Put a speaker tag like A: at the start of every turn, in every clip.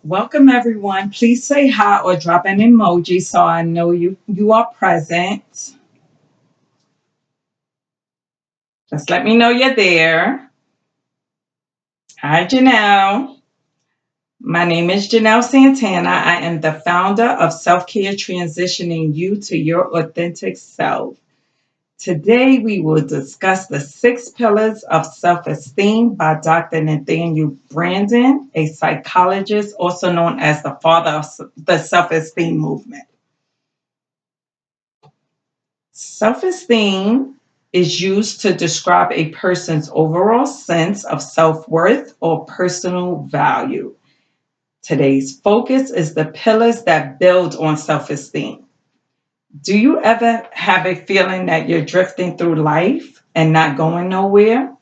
A: Welcome everyone. Please say hi or drop an emoji so I know you are present. Just let me know you're there. Hi Janelle. My name is Janelle Santana. I am the founder of Self-Care Transitioning You to Your Authentic Self. Today we will discuss the 6 pillars of self-esteem by Dr. Nathaniel Branden, a psychologist also known as the father of the self-esteem movement. Self-esteem is used to describe a person's overall sense of self-worth or personal value. Today's focus is the pillars that build on self-esteem. Do you ever have a feeling that you're drifting through life and not going nowhere?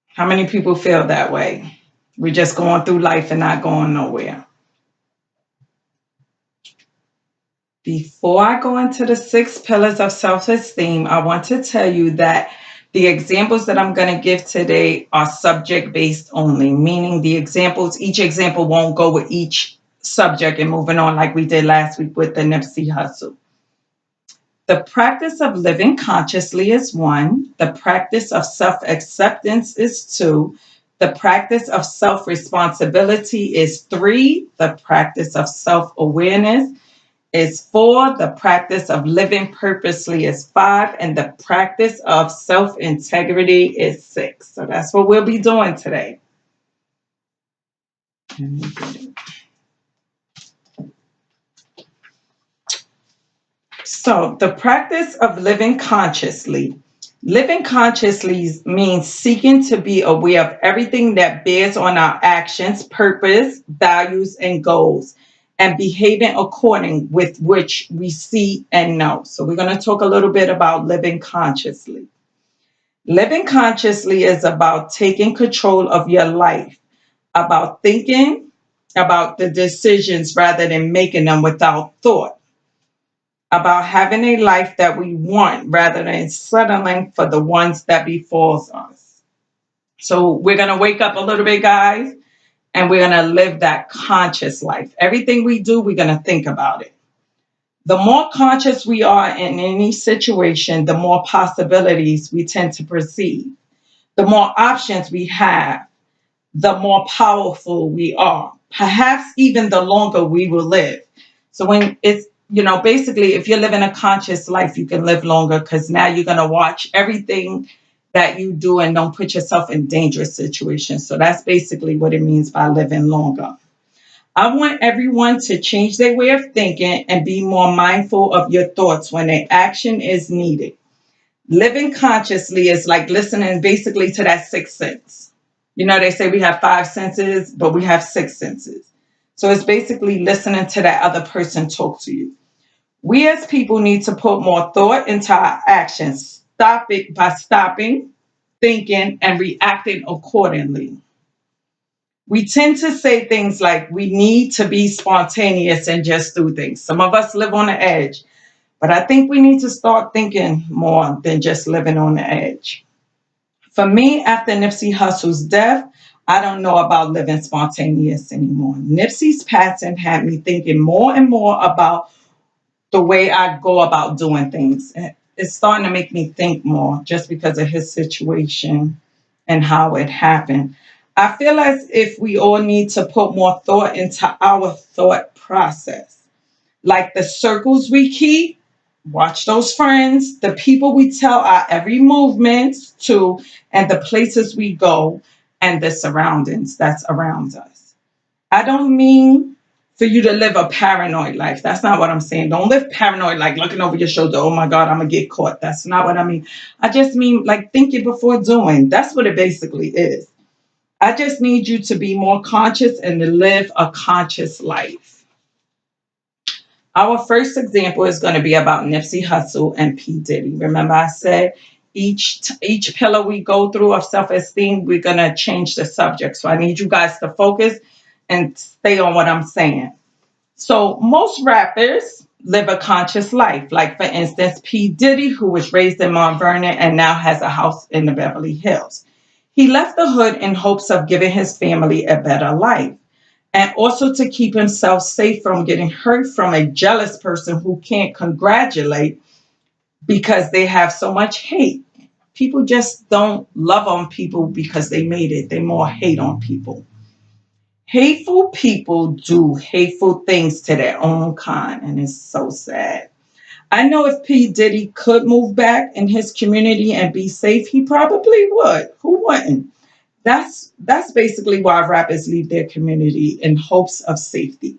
A: How many people feel that way? We're just going through life and not going nowhere. Before I go into the 6 pillars of self-esteem, I want to tell you that the examples that I'm going to give today are subject-based only, meaning each example won't go with each subject and moving on like we did last week with the Nipsey Hussle. The practice of living consciously is 1. The practice of self-acceptance is 2. The practice of self-responsibility is 3. The practice of self-awareness is 4. The practice of living purposely is 5. And the practice of self-integrity is 6. So that's what we'll be doing today. So the practice of living consciously. Living consciously means seeking to be aware of everything that bears on our actions, purpose, values, and goals, and behaving according with which we see and know. So we're going to talk a little bit about living consciously. Living consciously is about taking control of your life, about thinking about the decisions rather than making them without thought, about having a life that we want rather than settling for the ones that befalls us. So we're going to wake up a little bit, guys, and we're going to live that conscious life. Everything we do, we're going to think about it. The more conscious we are in any situation, the more possibilities we tend to perceive. The more options we have, the more powerful we are. Perhaps even the longer we will live. So when it's, basically, if you're living a conscious life, you can live longer because now you're going to watch everything that you do and don't put yourself in dangerous situations. So that's basically what it means by living longer. I want everyone to change their way of thinking and be more mindful of your thoughts when an action is needed. Living consciously is like listening basically to that 6th sense. They say we have 5 senses, but we have 6 senses. So it's basically listening to that other person talk to you. We as people need to put more thought into our actions. Stop it by stopping, thinking, and reacting accordingly. We tend to say things like we need to be spontaneous and just do things. Some of us live on the edge, but I think we need to start thinking more than just living on the edge. For me, after Nipsey Hussle's death, I don't know about living spontaneous anymore. Nipsey's passing had me thinking more and more about the way I go about doing things. It's starting to make me think more just because of his situation and how it happened. I feel as if we all need to put more thought into our thought process. Like the circles we keep, watch those friends, the people we tell our every movement to, and the places we go, and the surroundings that's around us. I don't mean for you to live a paranoid life. That's not what I'm saying. Don't live paranoid, like looking over your shoulder. Oh my God, I'm going to get caught. That's not what I mean. I just mean like thinking before doing. That's what it basically is. I just need you to be more conscious and to live a conscious life. Our first example is going to be about Nipsey Hussle and P. Diddy. Remember I said each pillar we go through of self-esteem, we're going to change the subject. So I need you guys to focus and stay on what I'm saying. So most rappers live a conscious life. Like for instance, P. Diddy, who was raised in Mount Vernon and now has a house in the Beverly Hills. He left the hood in hopes of giving his family a better life. and also to keep himself safe from getting hurt from a jealous person who can't congratulate because they have so much hate. People just don't love on people because they made it. They more hate on people. Hateful people do hateful things to their own kind, and it's so sad. I know if P. Diddy could move back in his community and be safe, he probably would. Who wouldn't? That's basically why rappers leave their community in hopes of safety.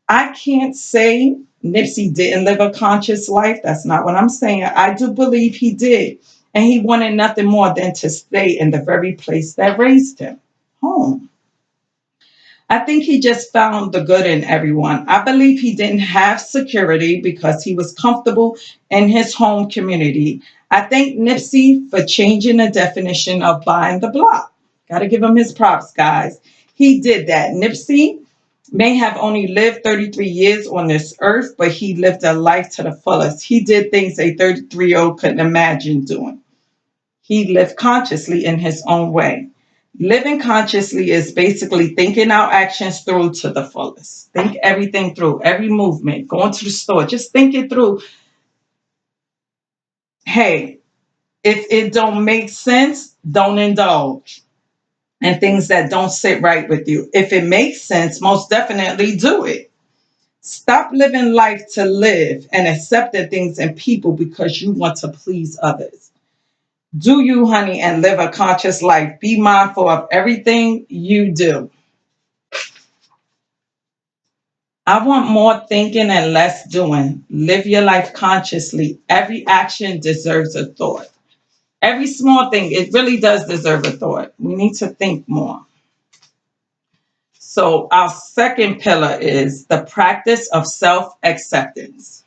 A: I can't say Nipsey didn't live a conscious life. That's not what I'm saying. I do believe he did. And he wanted nothing more than to stay in the very place that raised him, home. I think he just found the good in everyone. I believe he didn't have security because he was comfortable in his home community. I thank Nipsey for changing the definition of buying the block. Got to give him his props, guys. He did that. Nipsey may have only lived 33 years on this earth, but he lived a life to the fullest. He did things a 33-year-old couldn't imagine doing. He lived consciously in his own way. Living consciously is basically thinking our actions through to the fullest. Think everything through, every movement, going to the store, just think it through. Hey, if it don't make sense, don't indulge in things that don't sit right with you. If it makes sense, most definitely do it. Stop living life to live and accepting things and people because you want to please others. Do you, honey, and live a conscious life. Be mindful of everything you do. I want more thinking and less doing. Live your life consciously. Every action deserves a thought. Every small thing, it really does deserve a thought. We need to think more. So, our second pillar is the practice of self acceptance.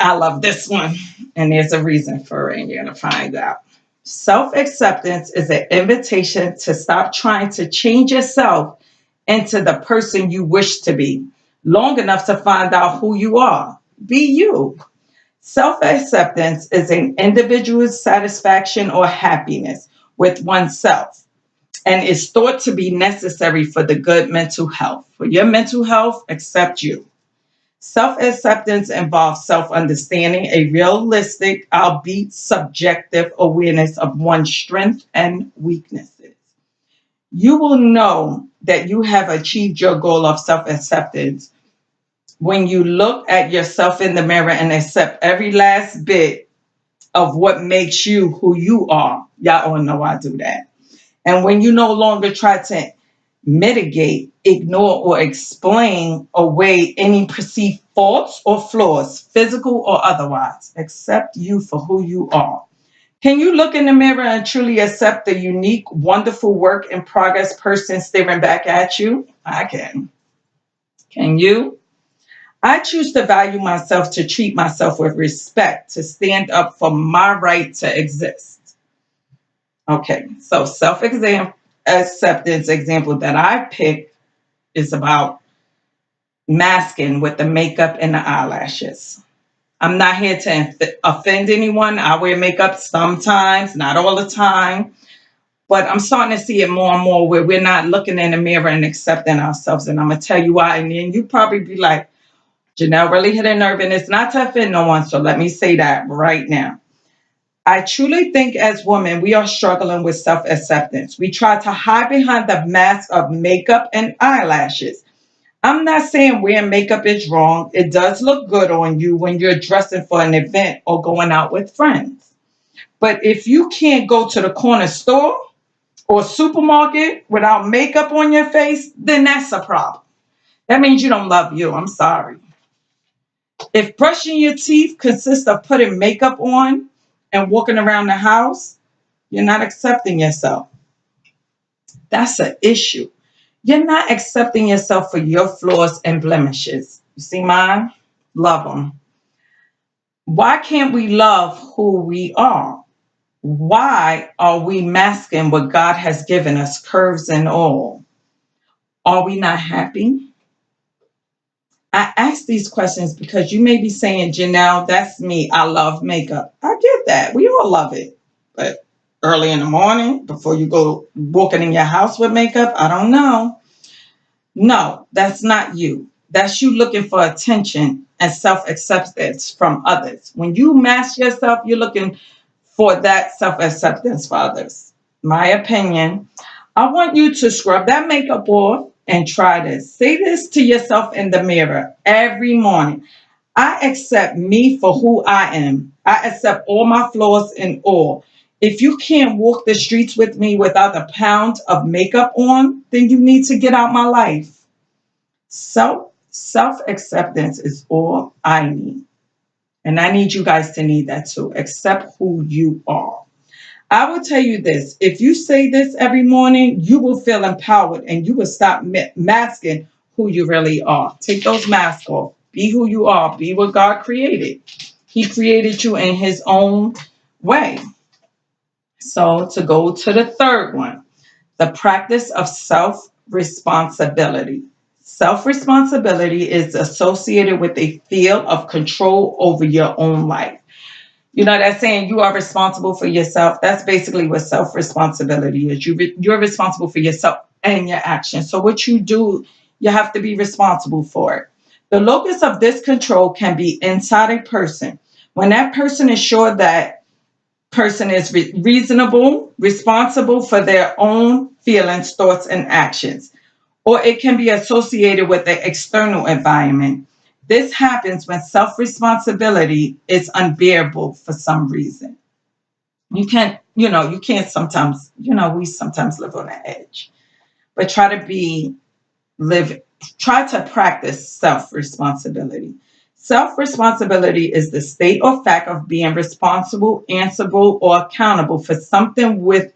A: I love this one, and there's a reason for it, and you're going to find out. Self acceptance is an invitation to stop trying to change yourself into the person you wish to be long enough to find out who you are. Be you. Self acceptance is an individual's satisfaction or happiness with oneself and is thought to be necessary for the good mental health. For your mental health, accept you. Self acceptance involves self understanding, a realistic, albeit subjective awareness of one's strengths and weaknesses. You will know that you have achieved your goal of self acceptance when you look at yourself in the mirror and accept every last bit of what makes you who you are. Y'all all know I do that. And when you no longer try to mitigate, ignore, or explain away any perceived faults or flaws, physical or otherwise, accept you for who you are. Can you look in the mirror and truly accept the unique, wonderful work in progress person staring back at you? I can. Can you? I choose to value myself, to treat myself with respect, to stand up for my right to exist. Okay, so self-acceptance example that I picked is about masking with the makeup and the eyelashes. I'm not here to offend anyone. I wear makeup sometimes, not all the time, but I'm starting to see it more and more where we're not looking in the mirror and accepting ourselves. And I'm going to tell you why. And then you probably be like, Janelle really hit a nerve, and it's not to offend no one. So let me say that right now. I truly think as women, we are struggling with self-acceptance. We try to hide behind the mask of makeup and eyelashes. I'm not saying wearing makeup is wrong. It does look good on you when you're dressing for an event or going out with friends. But if you can't go to the corner store or supermarket without makeup on your face, then that's a problem. That means you don't love you. I'm sorry. If brushing your teeth consists of putting makeup on and walking around the house, you're not accepting yourself. That's an issue. You're not accepting yourself for your flaws and blemishes. You see mine? Love them. Why can't we love who we are? Why are we masking what God has given us, curves and all? Are we not happy? I ask these questions because you may be saying, Janelle, that's me. I love makeup. I get that. We all love it. But early in the morning, before you go walking in your house with makeup, I don't know. No, that's not you. That's you looking for attention and self-acceptance from others. When you master yourself, you're looking for that self-acceptance for others. My opinion, I want you to scrub that makeup off and try this. Say this to yourself in the mirror every morning. I accept me for who I am. I accept all my flaws and all. If you can't walk the streets with me without a pound of makeup on, then you need to get out my life. Self acceptance is all I need. And I need you guys to need that too. Accept who you are. I will tell you this, if you say this every morning, you will feel empowered and you will stop masking who you really are. Take those masks off. Be who you are. Be what God created. He created you in his own way. So to go to the third one, the practice of self-responsibility. Self-responsibility is associated with a feel of control over your own life. You know that saying, you are responsible for yourself. That's basically what self-responsibility is. You're responsible for yourself and your actions. So what you do, you have to be responsible for it. The locus of this control can be inside a person. When that person is sure that person is reasonable, responsible for their own feelings, thoughts, and actions. Or it can be associated with the external environment. This happens when self-responsibility is unbearable for some reason. You can't sometimes, we sometimes live on the edge, but live, try to practice self-responsibility. Self-responsibility is the state or fact of being responsible, answerable, or accountable for something with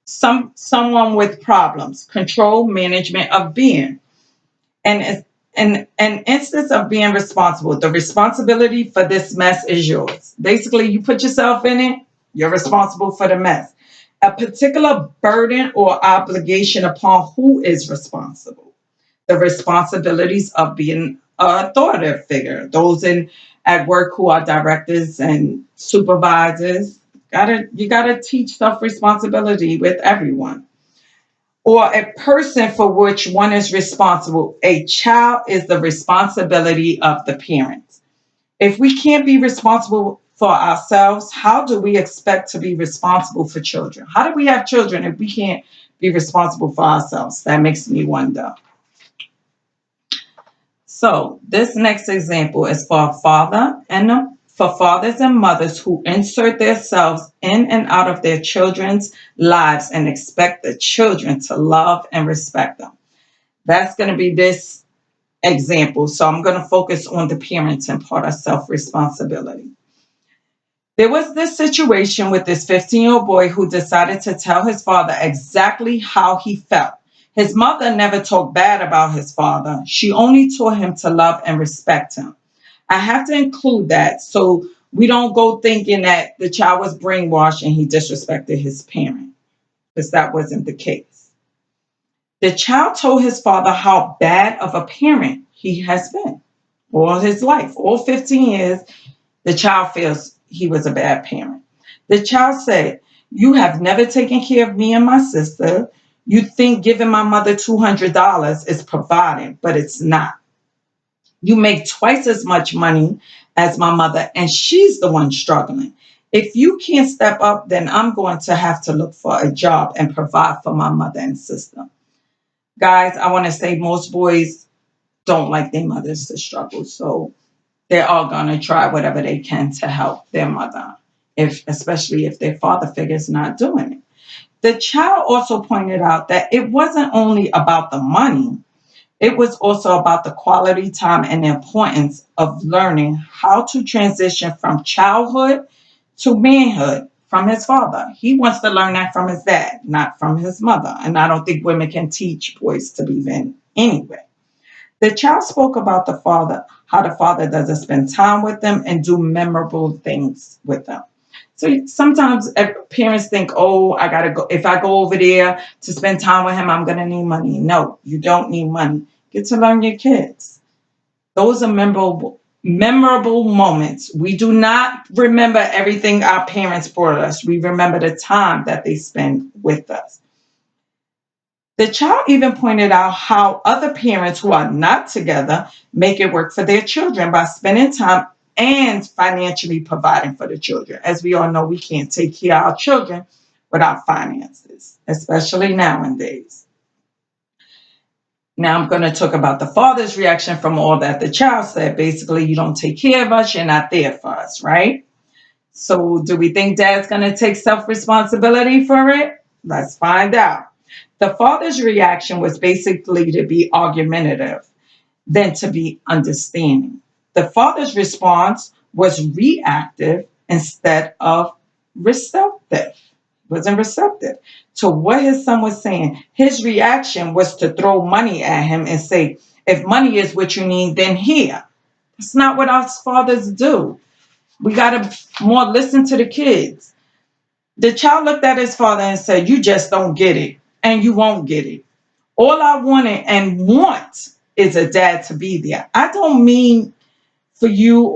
A: someone with problems, control, management of being. And an instance of being responsible. The responsibility for this mess is yours. Basically, you put yourself in it, you're responsible for the mess. A particular burden or obligation upon who is responsible. The responsibilities of being an authoritative figure. Those at work who are directors and supervisors. You gotta teach self-responsibility with everyone. Or a person for which one is responsible. A child is the responsibility of the parents. If we can't be responsible for ourselves, how do we expect to be responsible for children? How do we have children if we can't be responsible for ourselves? That makes me wonder. So this next example is for for fathers and mothers who insert themselves in and out of their children's lives and expect the children to love and respect them. That's going to be this example. So I'm going to focus on the parenting part of self-responsibility. There was this situation with this 15-year-old boy who decided to tell his father exactly how he felt. His mother never talked bad about his father. She only taught him to love and respect him. I have to include that so we don't go thinking that the child was brainwashed and he disrespected his parent, because that wasn't the case. The child told his father how bad of a parent he has been all his life. All 15 years, the child feels he was a bad parent. The child said, "You have never taken care of me and my sister. You think giving my mother $200 is providing, but it's not. You make twice as much money as my mother, and she's the one struggling. If you can't step up, then I'm going to have to look for a job and provide for my mother and sister." Guys, I want to say most boys don't like their mothers to struggle, so they're all going to try whatever they can to help their mother, especially if their father figure is not doing it. The child also pointed out that it wasn't only about the money, it was also about the quality time and the importance of learning how to transition from childhood to manhood from his father. He wants to learn that from his dad, not from his mother. And I don't think women can teach boys to be men anyway. The child spoke about the father, how the father doesn't spend time with them and do memorable things with them. So sometimes parents think, oh, I got to go. If I go over there to spend time with him, I'm going to need money. No, you don't need money. Get to learn your kids. Those are memorable moments. We do not remember everything our parents brought us. We remember the time that they spend with us. The child even pointed out how other parents who are not together make it work for their children by spending time and financially providing for the children. As we all know, we can't take care of our children without finances, especially nowadays. Now I'm going to talk about the father's reaction from all that the child said. Basically, you don't take care of us, you're not there for us, right? So do we think dad's going to take self-responsibility for it? Let's find out. The father's reaction was basically to be argumentative than to be understanding. The father's response was reactive instead of receptive. Wasn't receptive to what his son was saying. His reaction was to throw money at him and say, if money is what you need, then here. That's not what us fathers do. We got to more listen to the kids. The child looked at his father and said, you just don't get it, and you won't get it. All I wanted and want is a dad to be there. I don't mean for you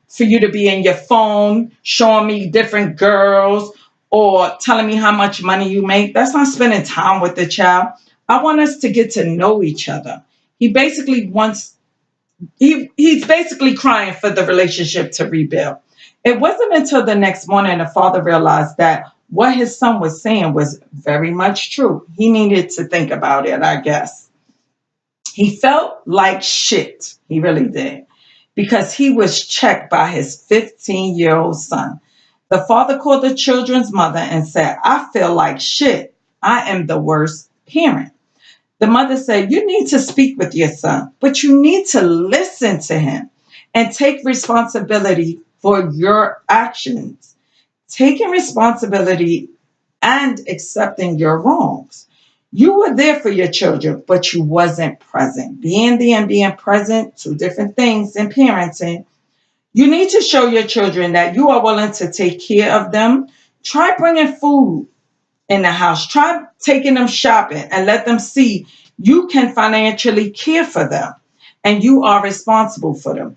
A: for you to be in your phone showing me different girls or telling me how much money you make. That's not spending time with the child. I want us to get to know each other. He basically wants he's basically crying for the relationship to rebuild. It wasn't until the next morning the father realized that what his son was saying was very much true. He needed to think about it, I guess. He felt like shit. He really did. Because he was checked by his 15-year-old son. The father called the children's mother and said, I feel like shit. I am the worst parent. The mother said, you need to speak with your son, but you need to listen to him and take responsibility for your actions. Taking responsibility and accepting your wrongs. You were there for your children, but you wasn't present. Being there and being present, two different things in parenting. You need to show your children that you are willing to take care of them. Try bringing food in the house. Try taking them shopping and let them see you can financially care for them and you are responsible for them.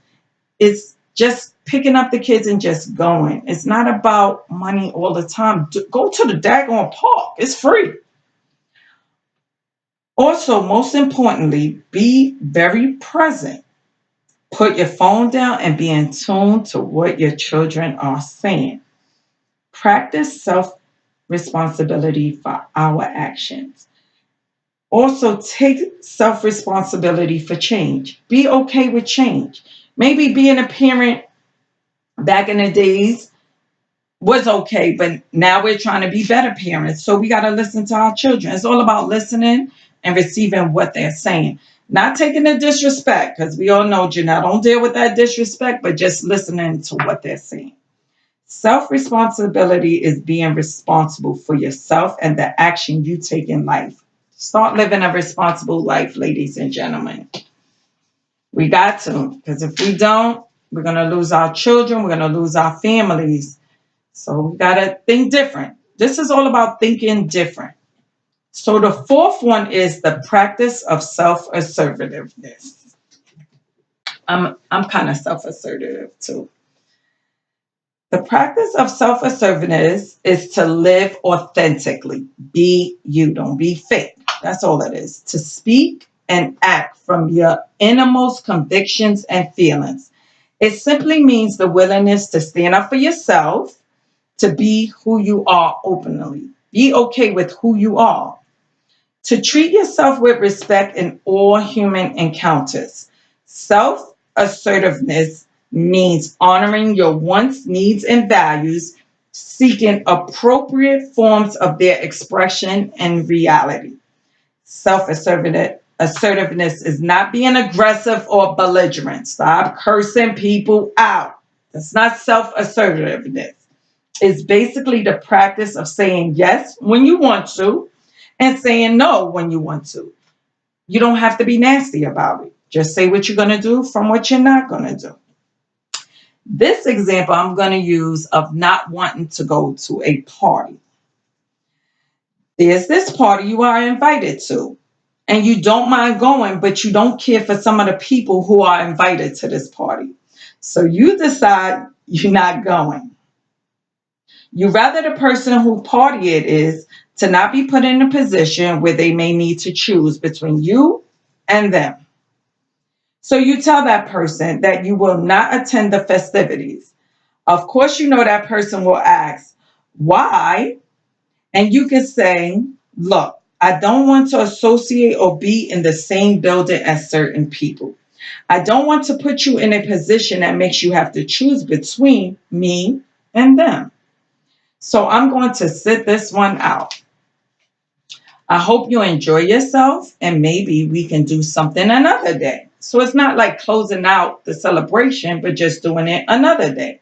A: It's just picking up the kids and just going. It's not about money all the time. Go to the daggone park. It's free. Also, most importantly, be very present. Put your phone down and be in tune to what your children are saying. Practice self-responsibility for our actions. Also, take self-responsibility for change. Be okay with change. Maybe being a parent back in the days was okay, but now we're trying to be better parents. So we got to listen to our children. It's all about listening and receiving what they're saying. Not taking the disrespect, because we all know, Janelle, don't deal with that disrespect, but just listening to what they're saying. Self-responsibility is being responsible for yourself and the action you take in life. Start living a responsible life, ladies and gentlemen. We got to, because if we don't, we're going to lose our children. We're going to lose our families. So we got to think different. This is all about thinking different. So the fourth one is the practice of self-assertiveness. I'm kind of self-assertive too. The practice of self-assertiveness is to live authentically. Be you, don't be fake. That's all it is. To speak and act from your innermost convictions and feelings. It simply means the willingness to stand up for yourself, to be who you are openly. Be okay with who you are. To treat yourself with respect in all human encounters. Self-assertiveness means honoring your wants, needs, and values, seeking appropriate forms of their expression and reality. Self-assertiveness is not being aggressive or belligerent. Stop cursing people out. That's not self-assertiveness. It's basically the practice of saying yes when you want to and saying no when you want to. You don't have to be nasty about it. Just say what you're going to do from what you're not going to do. This example I'm going to use of not wanting to go to a party. There's this party you are invited to, and you don't mind going, but you don't care for some of the people who are invited to this party. So you decide you're not going. You rather the person who party it is to not be put in a position where they may need to choose between you and them. So you tell that person that you will not attend the festivities. Of course, you know that person will ask, why? And you can say, look, I don't want to associate or be in the same building as certain people. I don't want to put you in a position that makes you have to choose between me and them. So I'm going to sit this one out. I hope you enjoy yourself and maybe we can do something another day. So it's not like closing out the celebration, but just doing it another day.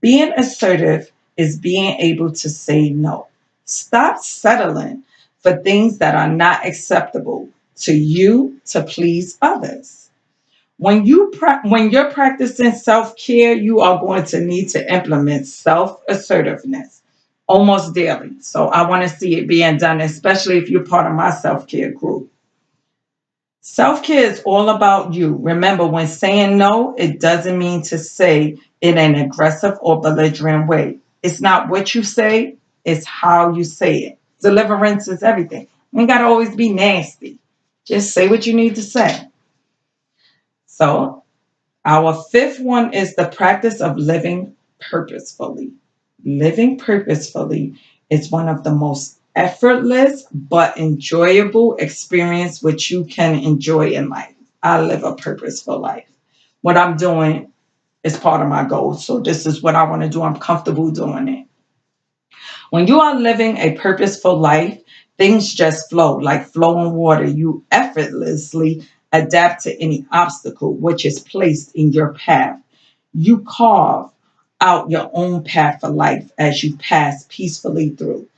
A: Being assertive is being able to say no. Stop settling for things that are not acceptable to you to please others. When you're practicing self-care, you are going to need to implement self-assertiveness almost daily. So I want to see it being done, especially if you're part of my self-care group. Self-care is all about you. Remember, when saying no, it doesn't mean to say in an aggressive or belligerent way. It's not what you say, it's how you say it. Deliverance is everything. You ain't got to always be nasty. Just say what you need to say. So our fifth one is the practice of living purposefully. Living purposefully is one of the most effortless but enjoyable experience which you can enjoy in life. I live a purposeful life. What I'm doing is part of my goals. So this is what I want to do. I'm comfortable doing it. When you are living a purposeful life, things just flow like flowing water. You effortlessly adapt to any obstacle which is placed in your path. You carve out your own path for life as you pass peacefully through.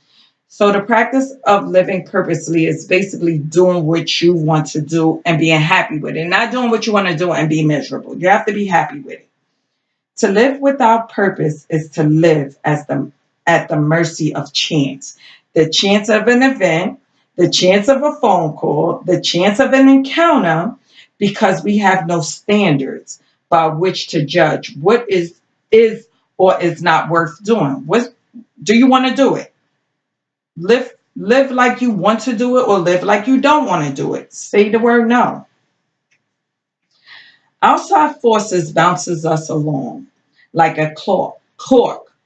A: So the practice of living purposely is basically doing what you want to do and being happy with it. Not doing what you want to do and be miserable. You have to be happy with it. To live without purpose is to live at the mercy of chance. The chance of an event, the chance of a phone call, the chance of an encounter, because we have no standards by which to judge what is or is not worth doing. What do you want to do it? Live like you want to do it or live like you don't want to do it. Say the word no. Outside forces bounces us along like a cork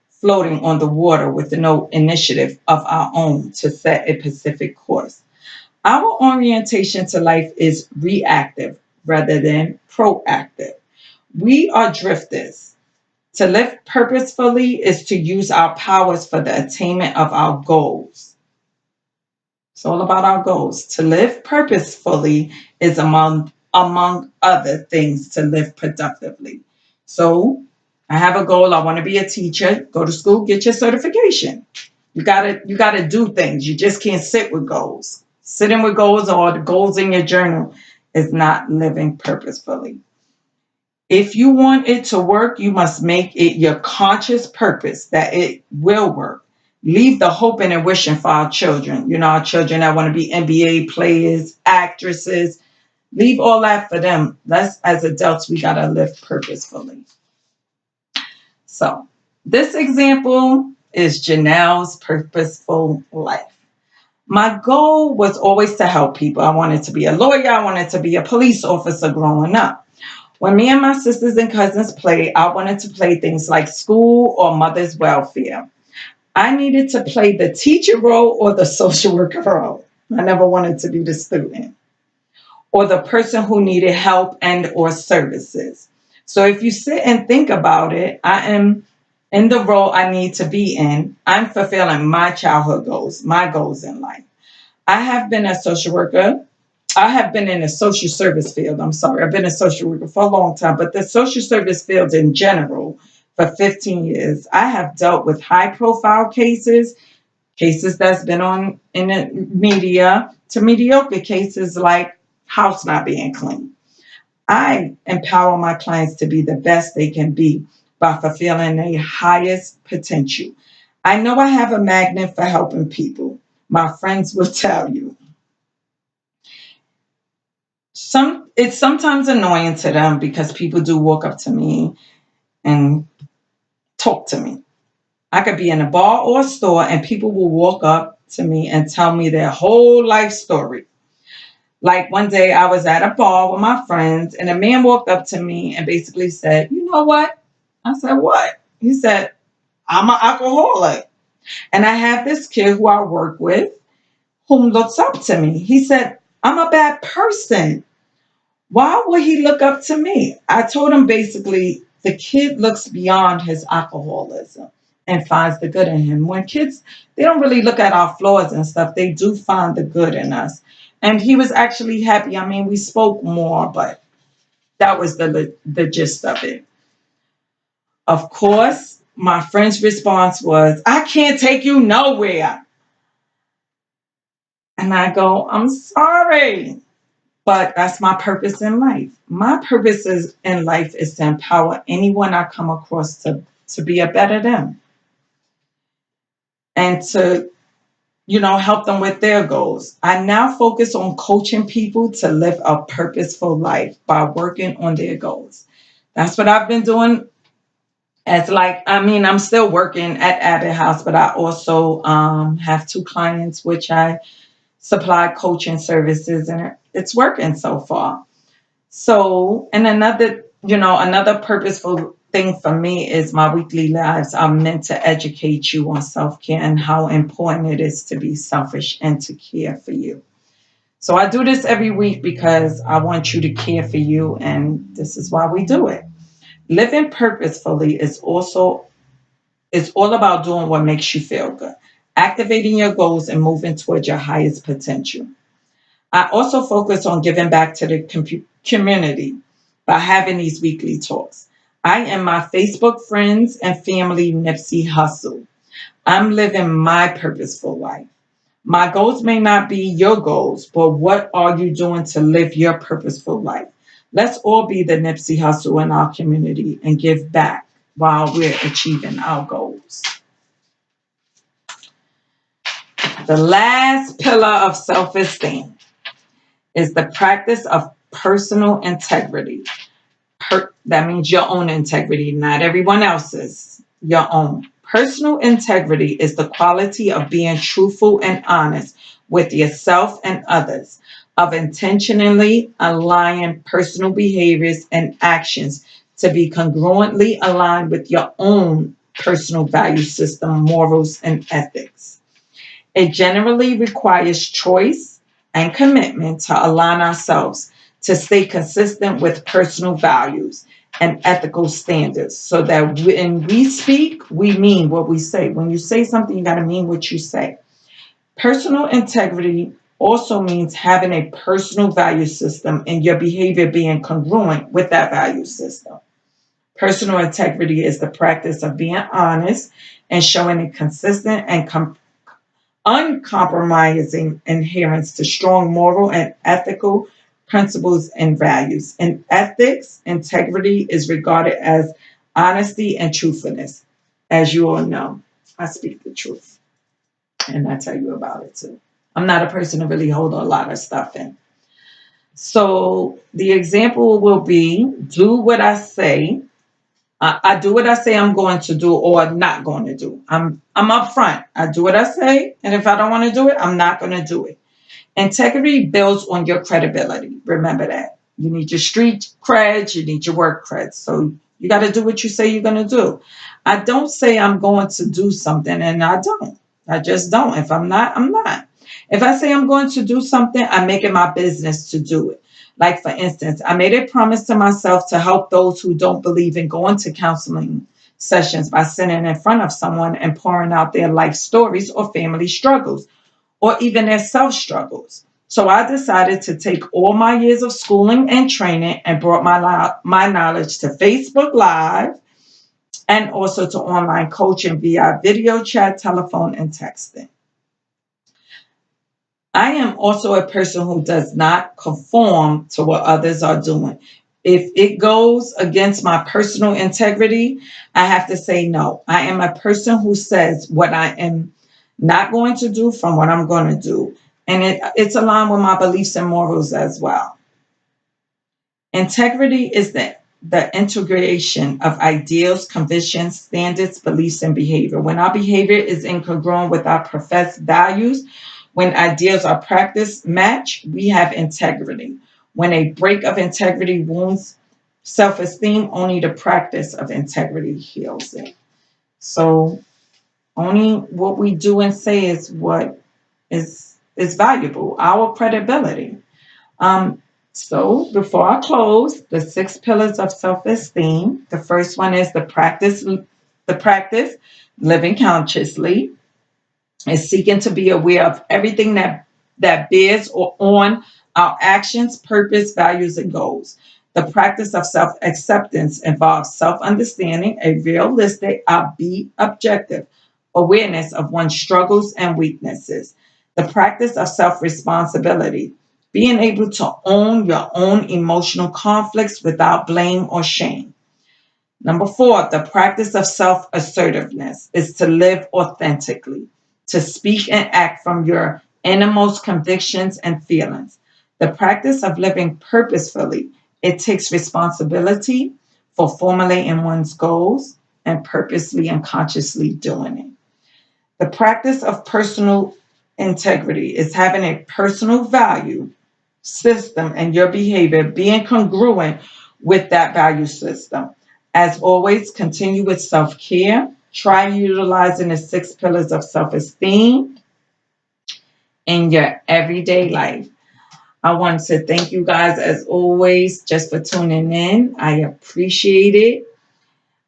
A: floating on the water with no initiative of our own to set a specific course. Our orientation to life is reactive rather than proactive. We are drifters. To live purposefully is to use our powers for the attainment of our goals. It's all about our goals. To live purposefully is among other things to live productively. So I have a goal. I want to be a teacher. Go to school, get your certification. You gotta do things. You just can't sit with goals. Sitting with goals or the goals in your journal is not living purposefully. If you want it to work, you must make it your conscious purpose that it will work. Leave the hoping and wishing for our children. You know, our children that want to be NBA players, actresses. Leave all that for them. That's as adults, we got to live purposefully. So, this example is Janelle's purposeful life. My goal was always to help people. I wanted to be a lawyer. I wanted to be a police officer growing up. When me and my sisters and cousins played, I wanted to play things like school or mother's welfare. I needed to play the teacher role or the social worker role. I never wanted to be the student or the person who needed help and or services. So if you sit and think about it, I am in the role I need to be in. I'm fulfilling my childhood goals, my goals in life. I have been a social worker. I have been in the social service field. I'm sorry. I've been a social worker for a long time, but the social service field in general for 15 years, I have dealt with high profile cases that's been on in the media to mediocre cases like house not being clean. I empower my clients to be the best they can be by fulfilling their highest potential. I know I have a magnet for helping people. My friends will tell you. It's sometimes annoying to them because people do walk up to me and talk to me. I could be in a bar or a store and people will walk up to me and tell me their whole life story. Like one day I was at a bar with my friends and a man walked up to me and basically said, "You know what?" I said, "What?" He said, "I'm an alcoholic. And I have this kid who I work with who looks up to me." He said, "I'm a bad person. Why would he look up to me?" I told him basically the kid looks beyond his alcoholism and finds the good in him. When kids, they don't really look at our flaws and stuff. They do find the good in us. And he was actually happy. I mean, we spoke more, but that was the gist of it. Of course, my friend's response was, "I can't take you nowhere." And I go, "I'm sorry, but that's my purpose in life. My purpose in life is to empower anyone I come across to be a better them and to, help them with their goals. I now focus on coaching people to live a purposeful life by working on their goals. That's what I've been doing. I'm still working at Abbott House, but I also have two clients, which I supply coaching services, and it's working so far. So, and another purposeful thing for me is my weekly lives are meant to educate you on self-care and how important it is to be selfish and to care for you. So I do this every week because I want you to care for you, and this is why we do it. Living purposefully is all about doing what makes you feel good, activating your goals and moving towards your highest potential. I also focus on giving back to the community by having these weekly talks. I am my Facebook friends and family Nipsey Hustle. I'm living my purposeful life. My goals may not be your goals, but what are you doing to live your purposeful life? Let's all be the Nipsey Hustle in our community and give back while we're achieving our goals. The last pillar of self-esteem is the practice of personal integrity. That means your own integrity, not everyone else's, your own. Personal integrity is the quality of being truthful and honest with yourself and others, of intentionally aligning personal behaviors and actions to be congruently aligned with your own personal value system, morals, and ethics. It generally requires choice and commitment to align ourselves to stay consistent with personal values and ethical standards so that when we speak, we mean what we say. When you say something, you got to mean what you say. Personal integrity also means having a personal value system and your behavior being congruent with that value system. Personal integrity is the practice of being honest and showing a consistent and uncompromising adherence to strong moral and ethical principles and values. In ethics, integrity is regarded as honesty and truthfulness. As you all know, I speak the truth and I tell you about it too. I'm not a person to really hold a lot of stuff in. So the example will be do what I say. I do what I say I'm going to do or not going to do. I'm upfront. I do what I say, and if I don't want to do it, I'm not going to do it. Integrity builds on your credibility. Remember that. You need your street creds, you need your work creds. So you got to do what you say you're going to do. I don't say I'm going to do something and I don't. I just don't. If I'm not, I'm not. If I say I'm going to do something, I make it my business to do it. Like, for instance, I made a promise to myself to help those who don't believe in going to counseling sessions by sitting in front of someone and pouring out their life stories or family struggles or even their self struggles. So I decided to take all my years of schooling and training and brought my knowledge to Facebook Live and also to online coaching via video chat, telephone, and texting. I am also a person who does not conform to what others are doing. If it goes against my personal integrity, I have to say no. I am a person who says what I am not going to do from what I'm going to do. And it's aligned with my beliefs and morals as well. Integrity is the the integration of ideals, convictions, standards, beliefs, and behavior. When our behavior is incongruent with our professed values, when ideals are practice match, we have integrity. When a break of integrity wounds self-esteem, only the practice of integrity heals it. So only what we do and say is what is valuable, our credibility. So before I close, the 6 pillars of self-esteem. The first one is the practice, living consciously, is seeking to be aware of everything that bears or on our actions, purpose, values, and goals. The practice of self-acceptance involves self-understanding, a realistic, albeit objective, awareness of one's struggles and weaknesses. The practice of self-responsibility, being able to own your own emotional conflicts without blame or shame. Number 4, the practice of self assertiveness is to live authentically, to speak and act from your innermost convictions and feelings. The practice of living purposefully, it takes responsibility for formulating one's goals and purposely and consciously doing it. The practice of personal integrity is having a personal value system and your behavior being congruent with that value system. As always, continue with self care. Try utilizing the 6 pillars of self esteem in your everyday life. I want to thank you guys, as always, just for tuning in. I appreciate it.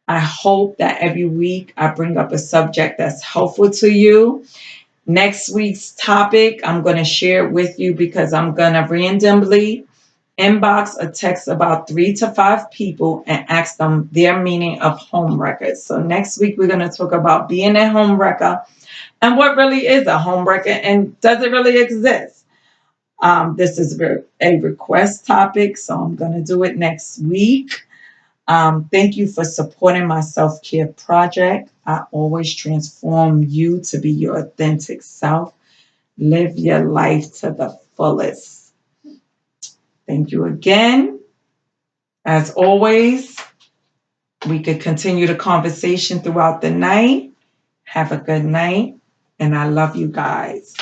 A: I hope that every week I bring up a subject that's helpful to you. Next week's topic, I'm going to share it with you because I'm going to randomly inbox or text about 3 to 5 people and ask them their meaning of home records. So next week, we're going to talk about being a home wrecker and what really is a home wrecker and does it really exist? This is a request topic, so I'm going to do it next week. Thank you for supporting my self-care project. I always transform you to be your authentic self. Live your life to the fullest. Thank you again. As always, we could continue the conversation throughout the night. Have a good night, and I love you guys.